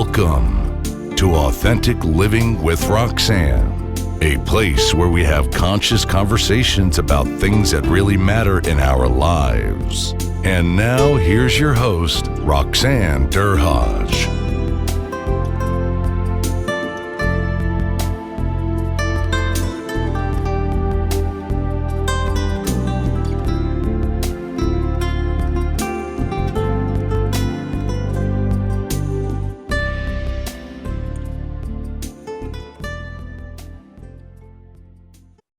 Welcome to Authentic Living with Roxanne, a place where we have conscious conversations about things that really matter in our lives. And now, here's your host, Roxanne Derhaj.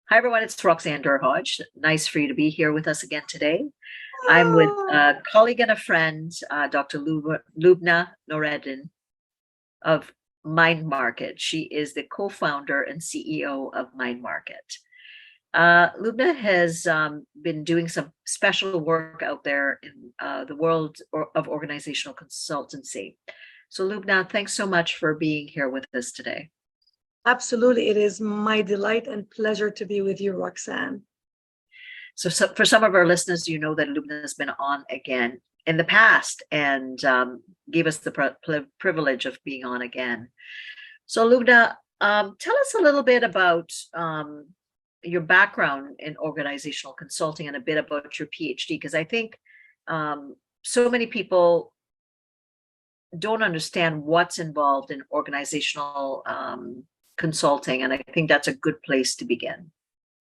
Hi, everyone. It's Roxanne Derhaj. Nice for you to be here with us again today. I'm with a colleague and a friend, Dr. Loubna Noureddin of Mind Market. She is the co-founder and CEO of Mind Market. Loubna has been doing some special work out there in the world of organizational consultancy. So, Loubna, thanks so much for being here with us today. Absolutely. It is my delight and pleasure to be with you, Roxanne. So for some of our listeners, you know that Loubna has been on again in the past and gave us the privilege of being on again. So Loubna, tell us a little bit about your background in organizational consulting and a bit about your PhD, because I think so many people don't understand what's involved in organizational consulting, and I think that's a good place to begin.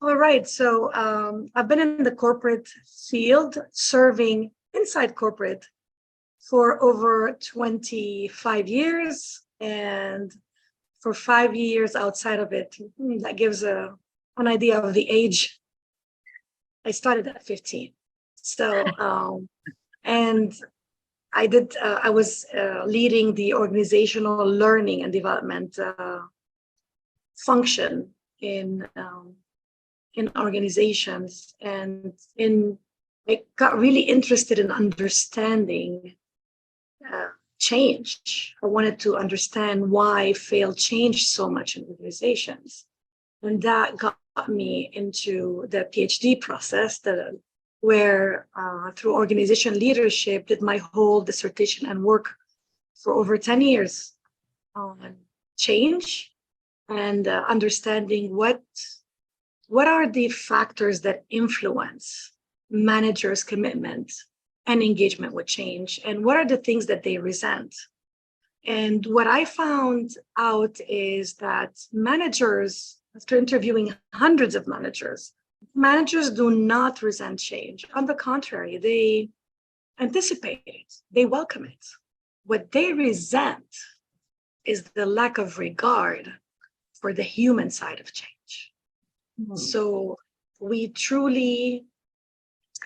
All right. So I've been in the corporate field, serving inside corporate for over 25 years, and for 5 years outside of it. That gives an idea of the age. I started at 15. So, and I was leading the organizational learning and development function in organizations, and I got really interested in understanding change. I wanted to understand why failed change so much in organizations, and that got me into the PhD process, where through organization leadership did my whole dissertation and work for over 10 years on change and understanding what are the factors that influence managers' commitment and engagement with change, and what are the things that they resent. And what I found out is that managers, after interviewing hundreds of managers do not resent change. On the contrary, they anticipate it, they welcome it. What they resent is the lack of regard for the human side of change. So we truly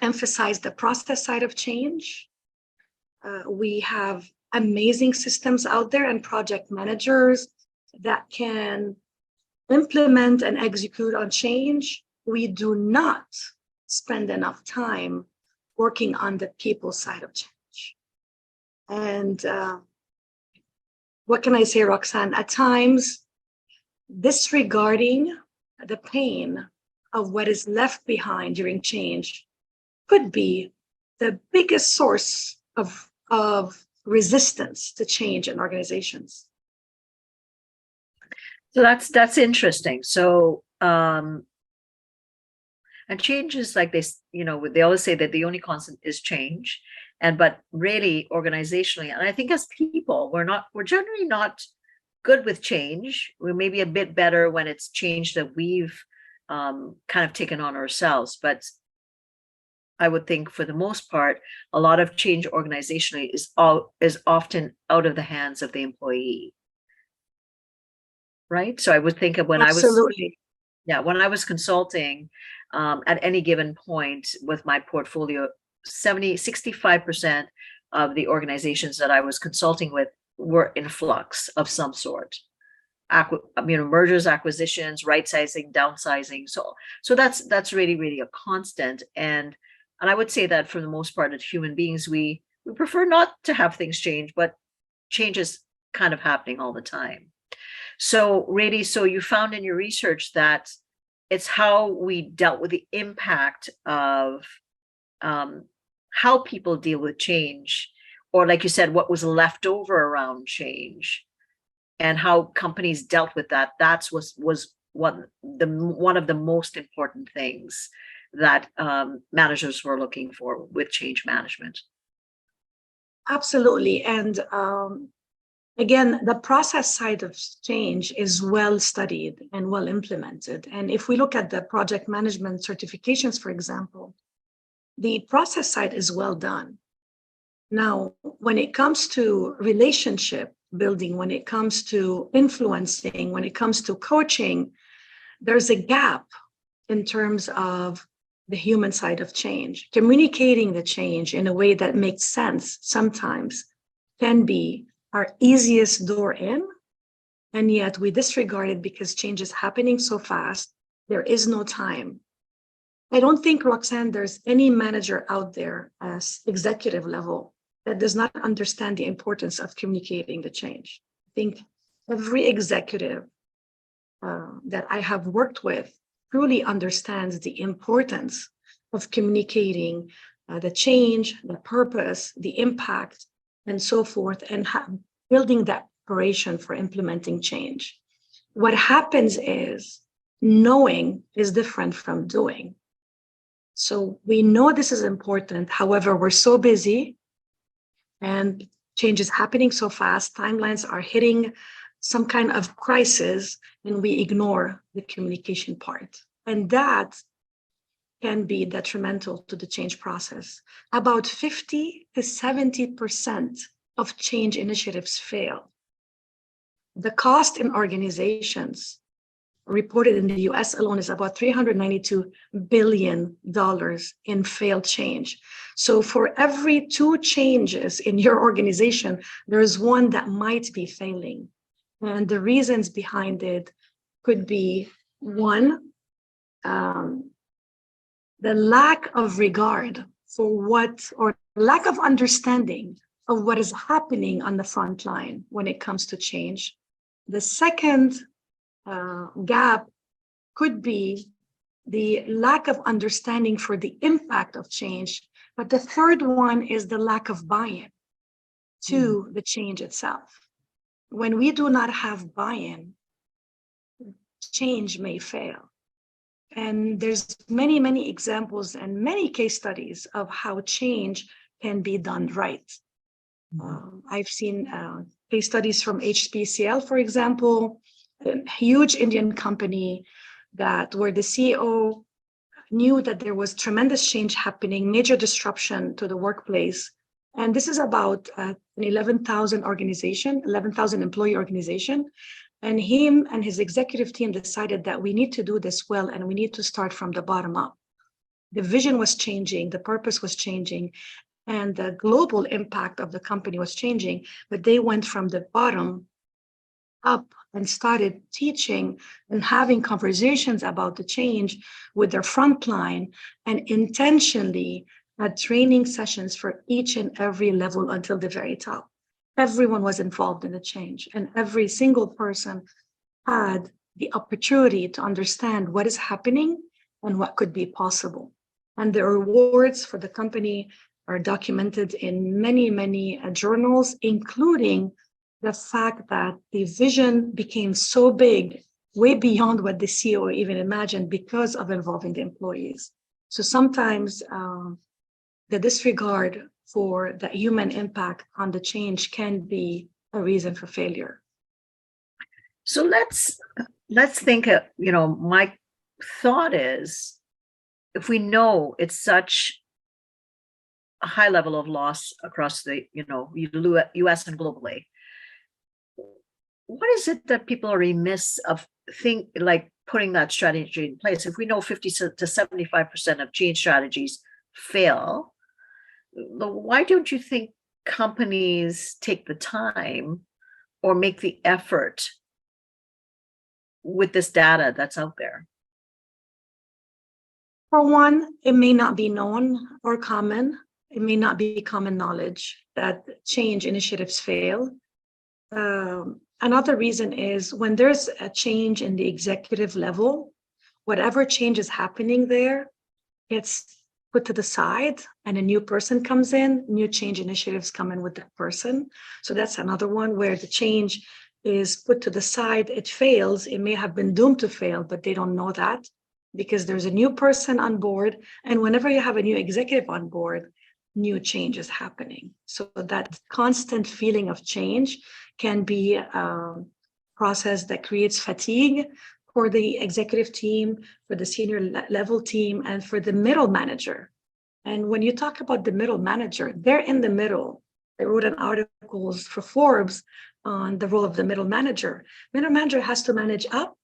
emphasize the process side of change. We have amazing systems out there and project managers that can implement and execute on change. We do not spend enough time working on the people side of change. And what can I say, Roxanne? At times, disregarding the pain of what is left behind during change could be the biggest source of resistance to change in organizations. So that's interesting. So and change is like this, they always say that the only constant is change. But really organizationally, and I think as people, we're generally not good with change. We're maybe a bit better when it's change that we've kind of taken on ourselves. But I would think for the most part, a lot of change organizationally is often out of the hands of the employee. Right? So I would think of when Absolutely. when I was consulting at any given point with my portfolio, 65% of the organizations that I was consulting with were in flux of some sort. Mergers, acquisitions, right sizing, downsizing. So that's really, really a constant. And I would say that for the most part, as human beings, we prefer not to have things change, but change is kind of happening all the time. So really, so you found in your research that it's how we dealt with the impact of how people deal with change or like you said, what was left over around change and how companies dealt with that. Was one of the most important things that managers were looking for with change management. Absolutely. And again, the process side of change is well studied and well implemented. And if we look at the project management certifications, for example, the process side is well done. Now, when it comes to relationship building, when it comes to influencing, when it comes to coaching, there's a gap in terms of the human side of change. Communicating the change in a way that makes sense sometimes can be our easiest door in, and yet we disregard it because change is happening so fast. There is no time. I don't think, Roxanne, there's any manager out there as executive level that does not understand the importance of communicating the change. I think every executive that I have worked with truly understands the importance of communicating the change, the purpose, the impact, and so forth, and building that preparation for implementing change. What happens is knowing is different from doing. So we know this is important. However, we're so busy and change is happening so fast, timelines are hitting some kind of crisis, and we ignore the communication part. And that can be detrimental to the change process. About 50 to 70% of change initiatives fail. The cost in organizations reported in the US alone is about $392 billion in failed change. So for every 2 changes in your organization, there is one that might be failing. And the reasons behind it could be one, the lack of regard for or lack of understanding of what is happening on the front line when it comes to change. The second gap could be the lack of understanding for the impact of change. But the third one is the lack of buy-in to the change itself. When we do not have buy-in, change may fail. And there's many, many examples and many case studies of how change can be done right. I've seen case studies from HPCL, for example, a huge Indian company where the CEO knew that there was tremendous change happening, major disruption to the workplace. And this is about an 11,000 employee organization. And him and his executive team decided that we need to do this well, and we need to start from the bottom up. The vision was changing, the purpose was changing, and the global impact of the company was changing, but they went from the bottom up and started teaching and having conversations about the change with their frontline, and intentionally had training sessions for each and every level until the very top. Everyone was involved in the change, and every single person had the opportunity to understand what is happening and what could be possible. And the rewards for the company are documented in many, many journals, including the fact that the vision became so big, way beyond what the CEO even imagined, because of involving the employees. So sometimes the disregard for the human impact on the change can be a reason for failure. So let's think, my thought is, if we know it's such a high level of loss across the, US and globally, what is it that people are remiss of putting that strategy in place? If we know 50 to 75% of change strategies fail, why don't you think companies take the time or make the effort with this data that's out there? For one, it may not be known or common. It may not be common knowledge that change initiatives fail. Another reason is when there's a change in the executive level, whatever change is happening there, it's put to the side and a new person comes in, new change initiatives come in with that person. So that's another one where the change is put to the side, it fails, it may have been doomed to fail, but they don't know that because there's a new person on board. And whenever you have a new executive on board, new change is happening. So that constant feeling of change can be a process that creates fatigue for the executive team, for the senior level team, and for the middle manager. And when you talk about the middle manager, they're in the middle. I wrote an article for Forbes on the role of the middle manager. Middle manager has to manage up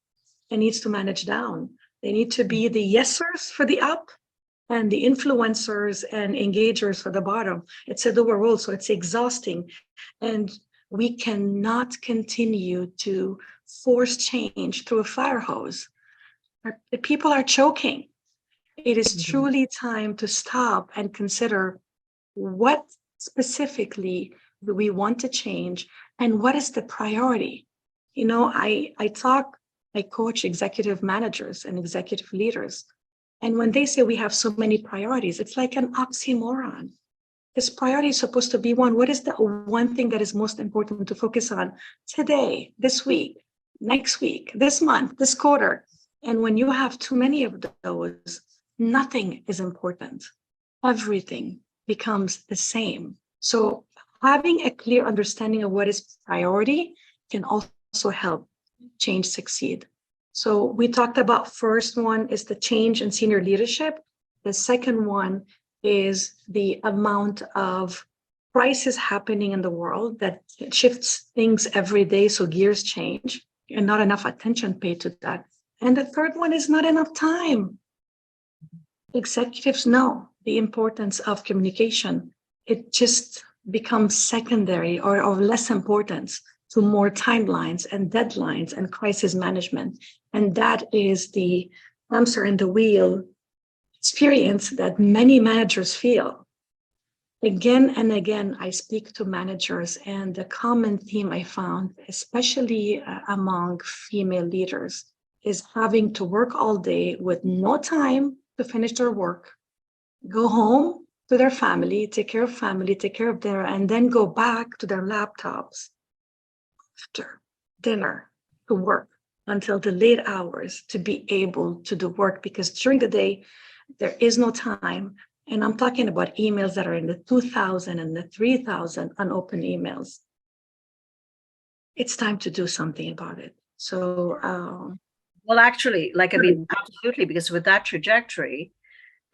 and needs to manage down. They need to be the yesers for the up and the influencers and engagers for the bottom. It's a dual role, so it's exhausting. And we cannot continue to force change through a fire hose. The people are choking. It is truly time to stop and consider what specifically do we want to change and what is the priority. You know, I coach executive managers and executive leaders. And when they say we have so many priorities, it's like an oxymoron. This priority is supposed to be one. What is the one thing that is most important to focus on today, this week, next week, this month, this quarter? And when you have too many of those, nothing is important. Everything becomes the same. So having a clear understanding of what is priority can also help change succeed. So we talked about first one is the change in senior leadership. The second one is the amount of crisis happening in the world that shifts things every day. So gears change and not enough attention paid to that. And the third one is not enough time. Executives know the importance of communication. It just becomes secondary or of less importance to more timelines and deadlines and crisis management. And that is the hamster in the wheel experience that many managers feel. Again and again, I speak to managers, and the common theme I found, especially among female leaders, is having to work all day with no time to finish their work, go home to their family, take care of dinner, and then go back to their laptops after dinner to work until the late hours to be able to do work, because during the day, there is no time. And I'm talking about emails that are in the 2,000 and the 3,000 unopened emails. It's time to do something about it. So, well, actually, like, I mean, absolutely, because with that trajectory,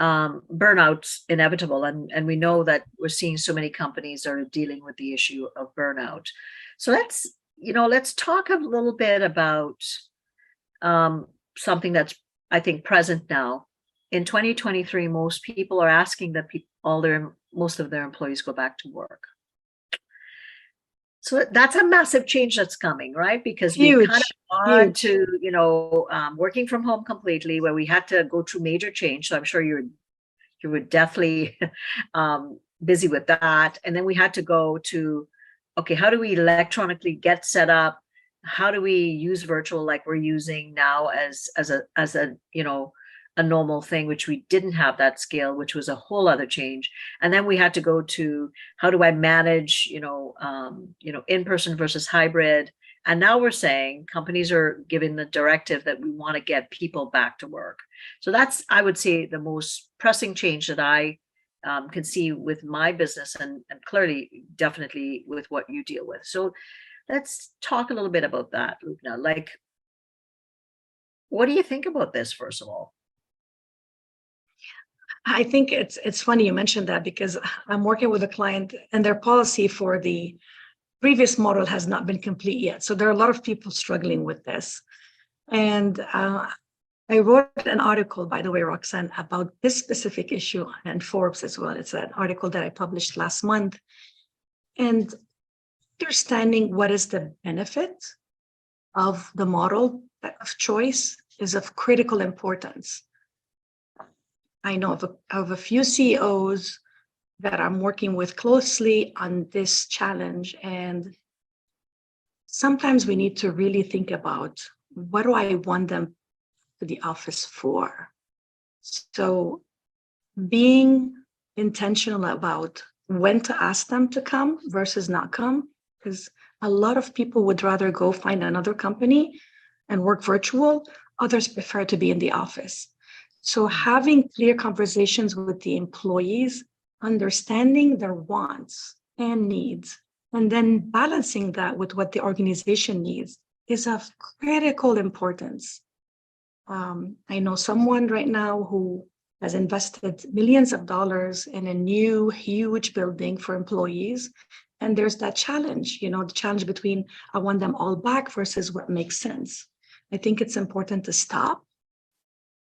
burnout's inevitable. And we know that we're seeing so many companies are dealing with the issue of burnout. So let's talk a little bit about something that's, I think, present now. In 2023, most people are asking that most of their employees go back to work. So that's a massive change that's coming, right? Because we kind of gone to, working from home completely, where we had to go through major change. So I'm sure you were definitely busy with that. And then we had to go to, okay, how do we electronically get set up? How do we use virtual like we're using now as a normal thing, which we didn't have that scale, which was a whole other change. And then we had to go to, how do I manage, in-person versus hybrid? And now we're saying companies are giving the directive that we want to get people back to work. So that's, I would say, the most pressing change that I can see with my business, and clearly, definitely with what you deal with. So let's talk a little bit about that, Loubna. Like, what do you think about this, first of all? I think it's funny you mentioned that, because I'm working with a client and their policy for the previous model has not been complete yet. So there are a lot of people struggling with this. And I wrote an article, by the way, Roxanne, about this specific issue, and Forbes as well. It's an article that I published last month. And understanding what is the benefit of the model of choice is of critical importance. I know of a few CEOs that I'm working with closely on this challenge. And sometimes we need to really think about, what do I want them to the office for? So being intentional about when to ask them to come versus not come, because a lot of people would rather go find another company and work virtual. Others prefer to be in the office. So having clear conversations with the employees, understanding their wants and needs, and then balancing that with what the organization needs is of critical importance. I know someone right now who has invested millions of dollars in a new huge building for employees. And there's that challenge, the challenge between I want them all back versus what makes sense. I think it's important to stop,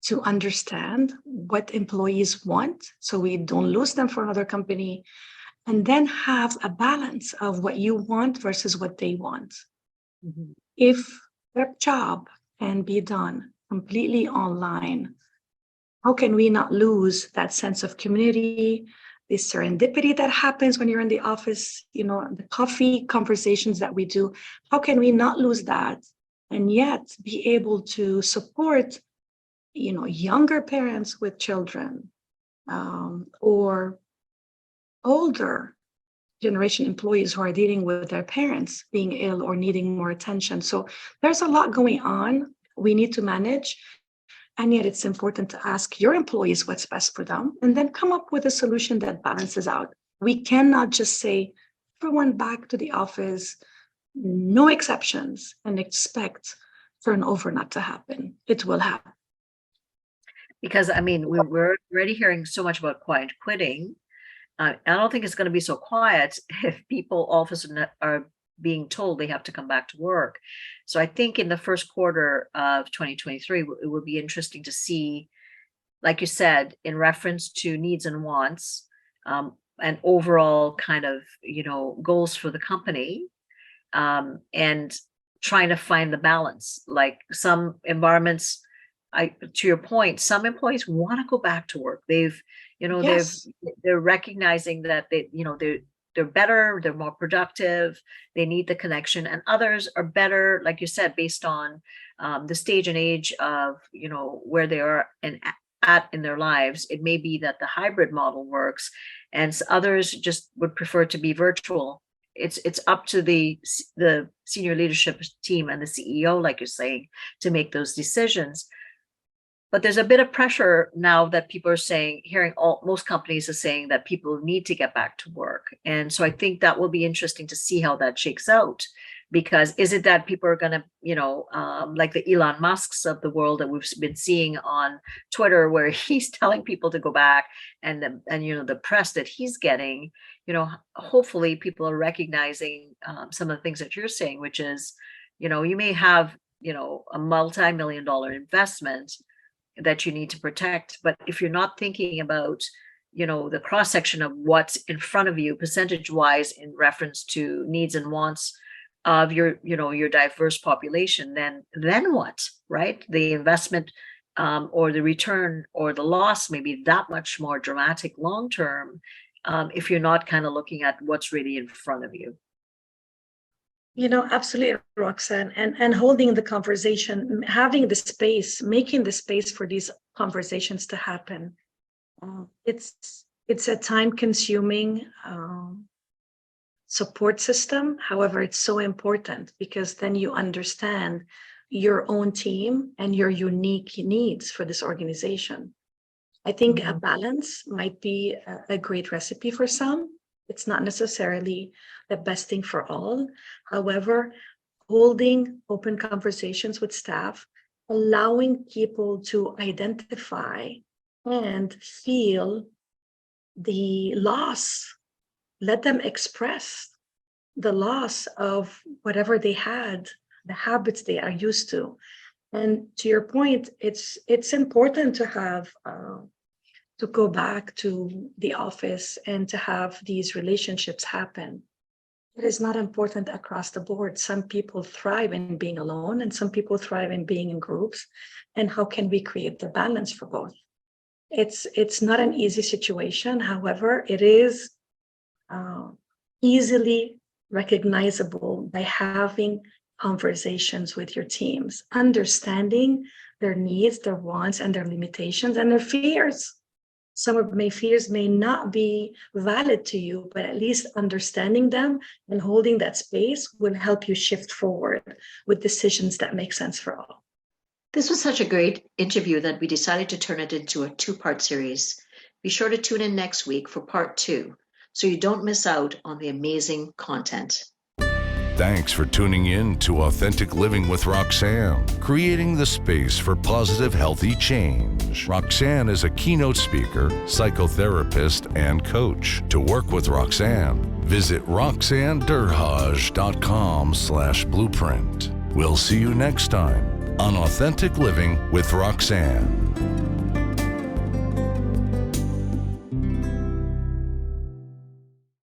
to understand what employees want so we don't lose them for another company, and then have a balance of what you want versus what they want. Mm-hmm. If their job can be done completely online, how can we not lose that sense of community, the serendipity that happens when you're in the office, the coffee conversations that we do? How can we not lose that and yet be able to support, younger parents with children, or older generation employees who are dealing with their parents being ill or needing more attention? So there's a lot going on we need to manage. And yet it's important to ask your employees what's best for them and then come up with a solution that balances out. We cannot just say, everyone back to the office, no exceptions, and expect turnover not to happen. It will happen. Because, we're already hearing so much about quiet quitting. I don't think it's going to be so quiet if people all of a sudden are being told they have to come back to work. So I think in the first quarter of 2023, it will be interesting to see, like you said, in reference to needs and wants, and overall kind of, goals for the company, and trying to find the balance. Like some environments, to your point, some employees want to go back to work. Yes. They're recognizing that they're better, they're more productive, they need the connection, and others are better, like you said, based on the stage and age of where they are and at in their lives. It may be that the hybrid model works, and others just would prefer to be virtual. It's up to the senior leadership team and the CEO, like you're saying, to make those decisions. But there's a bit of pressure now that people are saying, most companies are saying that people need to get back to work. And so I think that will be interesting to see how that shakes out, because is it that people are going to, like the Elon Musks of the world that we've been seeing on Twitter, where he's telling people to go back, and the press that he's getting, hopefully people are recognizing some of the things that you're saying, which is, you may have, a multi-million-dollar investment that you need to protect. But if you're not thinking about, the cross section of what's in front of you, percentage wise, in reference to needs and wants of your diverse population, then what, right? The investment, or the return or the loss may be that much more dramatic long term, if you're not kind of looking at what's really in front of you. Absolutely, Roxanne, and holding the conversation, having the space, making the space for these conversations to happen. It's a time-consuming support system. However, it's so important because then you understand your own team and your unique needs for this organization. I think a balance might be a great recipe for some. It's not necessarily the best thing for all. However, holding open conversations with staff, allowing people to identify and feel the loss, let them express the loss of whatever they had, the habits they are used to. And to your point, it's important to have to go back to the office and to have these relationships happen. It is not important across the board. Some people thrive in being alone, and some people thrive in being in groups. And how can we create the balance for both? It's not an easy situation. However, it is easily recognizable by having conversations with your teams, understanding their needs, their wants, and their limitations and their fears. some of my fears may not be valid to you, but at least understanding them and holding that space will help you shift forward with decisions that make sense for all. This was such a great interview that we decided to turn it into a 2-part series. Be sure to tune in next week for part 2 so you don't miss out on the amazing content. Thanks for tuning in to Authentic Living with Roxanne, creating the space for positive, healthy change. Roxanne is a keynote speaker, psychotherapist, and coach. To work with Roxanne, visit roxannederhaj.com/blueprint. We'll see you next time on Authentic Living with Roxanne.